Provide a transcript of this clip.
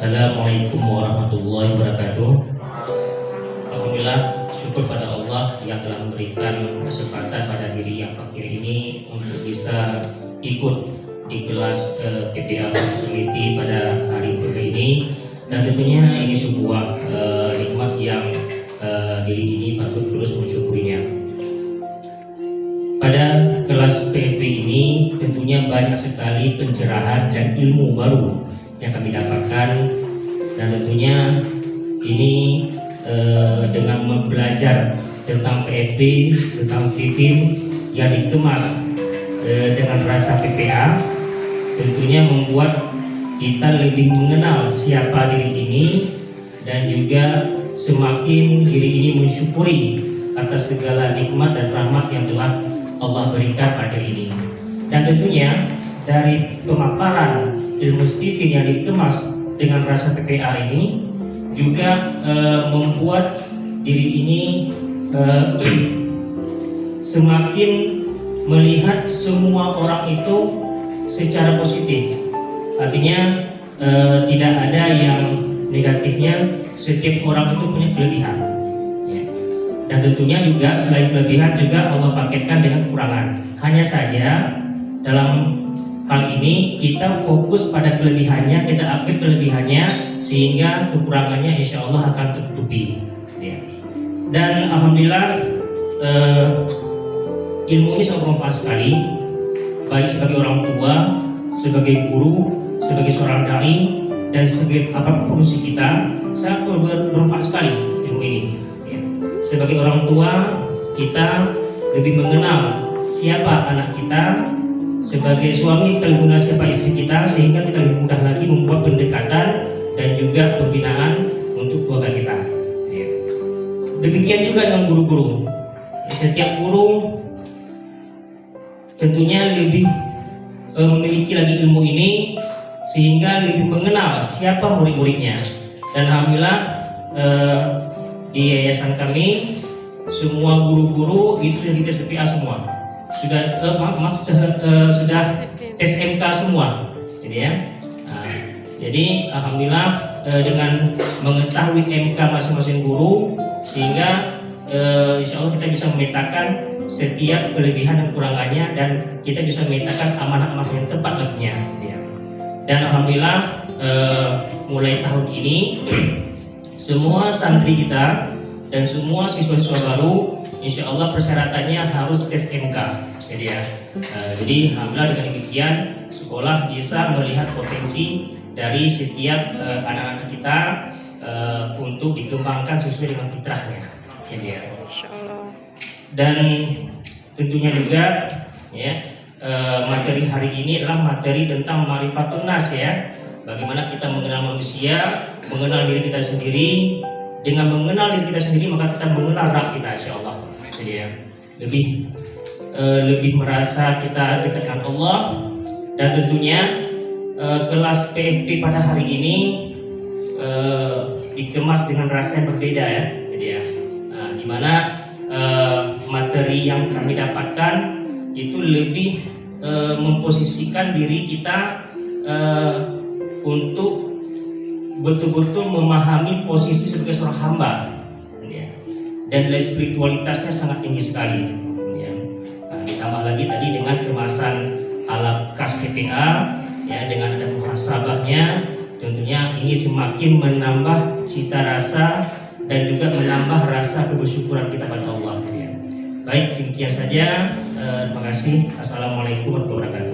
Assalamualaikum warahmatullahi wabarakatuh. Alhamdulillah, syukur pada Allah yang telah memberikan kesempatan pada diri yang fakir ini untuk bisa ikut di kelas PPA Facility pada hari ini. Dan tentunya ini sebuah nikmat yang diri ini patut terus mensyukurinya. Pada kelas PFP ini tentunya banyak sekali pencerahan dan ilmu baru yang kami dapatkan, dan tentunya ini dengan belajar tentang PFP, tentang Steven yang dikemas dengan rasa PPA, tentunya membuat kita lebih mengenal siapa diri ini, dan juga semakin diri ini mensyukuri atas segala nikmat dan rahmat yang telah Allah berikan pada diri ini. Dan tentunya dari pemaparan ilmu Steven yang dikemas dengan rasa PPA ini juga membuat diri ini semakin melihat semua orang itu secara positif. Artinya tidak ada yang negatifnya, setiap orang itu punya kelebihan. Dan tentunya juga selain kelebihan juga Allah paketkan dengan kekurangan. Hanya saja dalam hal ini kita fokus pada kelebihannya, kita upgrade kelebihannya sehingga kekurangannya insya Allah akan tertutupi. Dan alhamdulillah ilmu ini sangat bermanfaat sekali, baik sebagai orang tua, sebagai guru, sebagai seorang dai, dan sebagai apapun fungsi kita, sangat bermanfaat sekali ilmu ini. Sebagai orang tua, kita lebih mengenal siapa anak kita. Sebagai suami, kita lebih mengenal siapa istri kita, sehingga kita lebih mudah lagi membuat pendekatan dan juga pembinaan untuk keluarga kita. Demikian juga dengan guru-guru. Setiap guru tentunya lebih memiliki lagi ilmu ini, sehingga lebih mengenal siapa murid-muridnya. Dan alhamdulillah di yayasan kami semua guru-guru itu sudah dites PPA semua, sudah sudah tes MK semua. Jadi alhamdulillah dengan mengetahui MK masing-masing guru, sehingga insya Allah kita bisa memetakan setiap kelebihan dan kekurangannya, dan kita bisa memetakan amanah-amanah yang tepat baginya. Dan alhamdulillah mulai tahun ini semua santri kita dan semua siswa-siswa baru insya Allah persyaratannya harus tes MK. Jadi alhamdulillah dengan demikian sekolah bisa melihat potensi dari setiap anak-anak kita untuk dikembangkan sesuai dengan fitrahnya. Dan tentunya juga materi hari ini adalah materi tentang ma'rifatun nas, bagaimana kita mengenal manusia, mengenal diri kita sendiri. Dengan mengenal diri kita sendiri maka kita mengenal Rabb kita, insya Allah. Lebih merasa kita dekat dengan Allah. Dan tentunya kelas PFP pada hari ini dikemas dengan rasa yang berbeda, di mana materi yang kami dapatkan itu lebih memposisikan diri kita untuk betul-betul memahami posisi sebagai seorang hamba, dan nilai spiritualitasnya sangat tinggi sekali. Ditambah lagi tadi dengan kemasan alat kas PPA, dengan ada muhasabahnya, tentunya ini semakin menambah cita rasa dan juga menambah rasa kebersyukuran kita pada Allah. Baik, demikian saja. Terima kasih. Assalamualaikum warahmatullahi wabarakatuh.